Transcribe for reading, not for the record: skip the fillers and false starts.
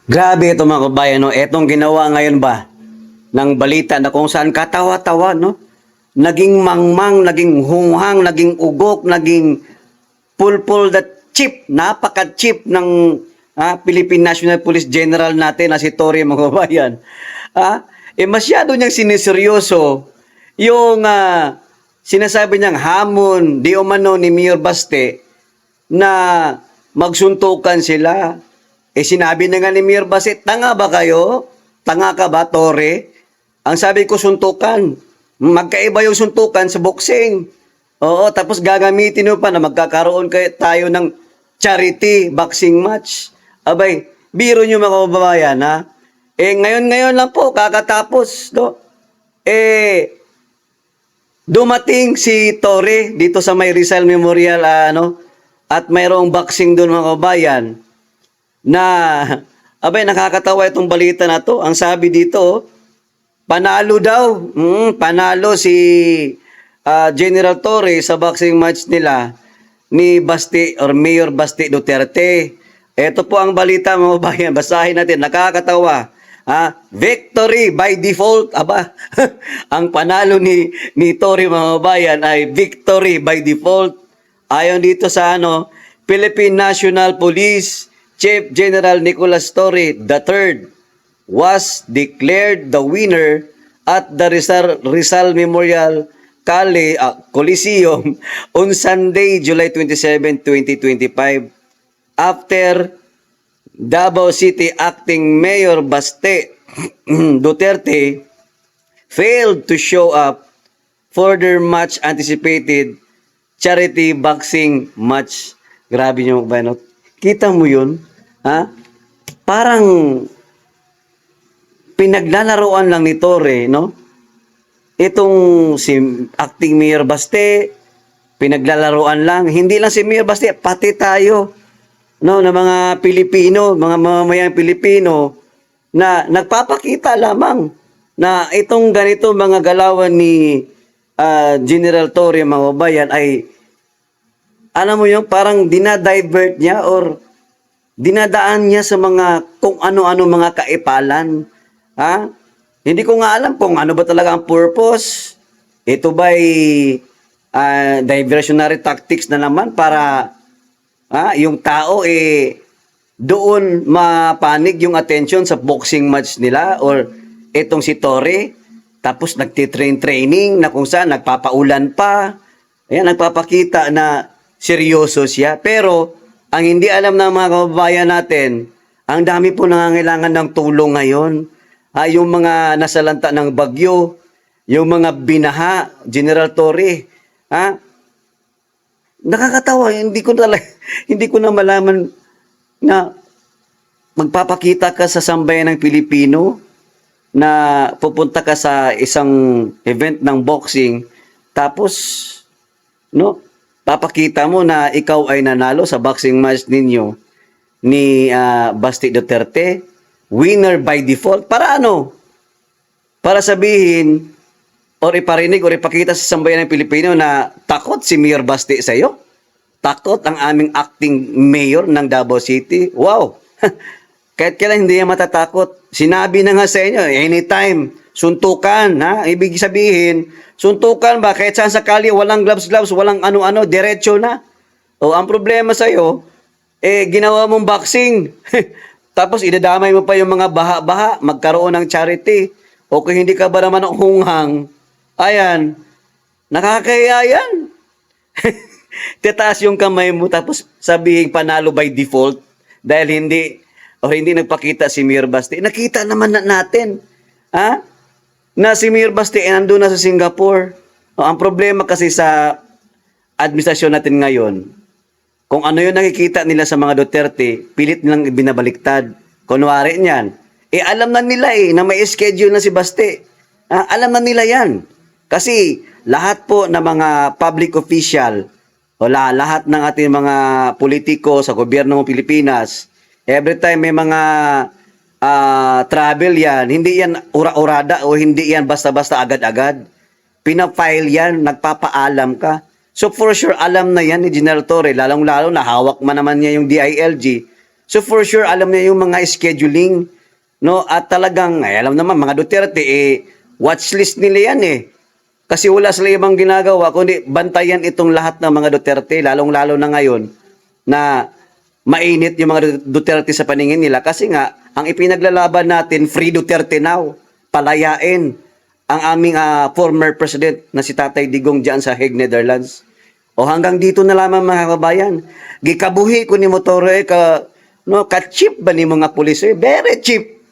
Grabe ito mga kabayan, no? Etong ginawa ngayon ba ng balita na kung saan katawa-tawa, no? Naging mangmang, naging hunghang, naging ugok, naging pulpul that cheap, napaka-cheap ng Philippine National Police General natin na si Torre mga kabayan. Masyado niyang siniseryoso yung sinasabi niyang hamon, di umano ni Mayor Baste na magsuntukan sila. Sinabi na nga ni Mayor Baste, tanga ba kayo? Tanga ka ba, Torre? Ang sabi ko, suntukan. Magkaiba yung suntukan sa boxing. Oo, tapos gagamitin mo pa na magkakaroon tayo ng charity boxing match. Abay, biro nyo mga kababayan, ha? Ngayon lang po, kakatapos, no? Dumating si Torre dito sa may Rizal Memorial, at mayroong boxing doon mga kababayan na, abay, nakakatawa itong balita na to. Ang sabi dito, panalo daw. Panalo si General Torre sa boxing match nila ni Baste or Mayor Baste Duterte. Ito po ang balita mga kababayan. Basahin natin. Nakakatawa. Victory by default. Aba, ang panalo ni Torre mga kababayan ay victory by default. Ayon dito sa Philippine National Police Chief General Nicolas Torre III was declared the winner at the Rizal Memorial Coliseum on Sunday, July 27, 2025 after Davao City Acting Mayor Baste Duterte failed to show up for their much anticipated charity boxing match. Grabe nyo ba, no? Kita mo yun? Parang pinaglalaroan lang ni Torre, no? Itong si Acting Mayor Baste, pinaglalaroan lang. Hindi lang si Mayor Baste, pati tayo, no, na mga Pilipino, mga mamamayang Pilipino, na nagpapakita lamang na itong ganito mga galawan ni General Torre mga kabayan ay alam mo yung parang dinadivert niya or dinadaan niya sa mga kung ano-ano mga kaipalan. Hindi ko nga alam kung ano ba talaga ang purpose. Ito ba'y diversionary tactics na naman para yung tao doon mapanig yung attention sa boxing match nila or itong si Torre tapos nagtitrain-training na kung saan nagpapaulan pa. Ayan, nagpapakita na seryoso siya. Pero ang hindi alam ng mga kababayan natin, ang dami po nangangailangan ng tulong ngayon. Yung mga nasalanta ng bagyo, yung mga binaha, General Torre. Nakakatawa, hindi ko na malaman na magpapakita ka sa sambayan ng Pilipino na pupunta ka sa isang event ng boxing tapos papakita mo na ikaw ay nanalo sa boxing match ninyo ni Baste Duterte, winner by default. Para ano? Para sabihin or iparinig or ipakita sa sambayan ng Pilipino na takot si Mayor Baste sa iyo? Takot ang aming acting mayor ng Davao City? Wow! Kahit kailan hindi niya matatakot. Sinabi na nga sa inyo, anytime, suntukan. Ibig sabihin, suntukan ba? Kahit saan sakali, walang gloves, walang ano-ano, diretso na. Ang problema sa iyo, ginawa mong boxing. Tapos idadamay mo pa yung mga baha-baha, magkaroon ng charity. O kung hindi ka ba naman hunghang, ayan, nakakahiya yan. Titaas yung kamay mo tapos sabihin panalo by default dahil hindi nagpakita si Mayor Baste. Nakita naman natin na si Mayor Baste nandun na sa Singapore. Ang problema kasi sa administrasyon natin ngayon, kung ano yung nakikita nila sa mga Duterte, pilit nilang binabaliktad. Kunwari niyan, alam na nila na may schedule na si Baste. Alam na nila yan. Kasi lahat po ng mga public official, lahat ng ating mga politiko sa gobyerno ng Pilipinas, every time may mga travel yan, hindi yan ura-urada o hindi yan basta-basta agad-agad. Pinafile yan, nagpapaalam ka. So for sure, alam na yan ni General Torre, lalong-lalo na hawak man naman niya yung DILG. So for sure, alam niya yung mga scheduling, no? At talagang, ay, alam naman, mga Duterte, watchlist nila yan Kasi wala sila ibang ginagawa, kundi bantayan itong lahat ng mga Duterte, lalong-lalo na ngayon, na mainit yung mga Duterte sa paningin nila. Kasi nga, ang ipinaglalaban natin, free Duterte now, palayain ang aming former president na si Tatay Digong dyan sa Hague, Netherlands. O hanggang dito na lamang mga kabayan. Gikabuhi ko ni Motore ka cheap ba ni mga pulis? Very cheap.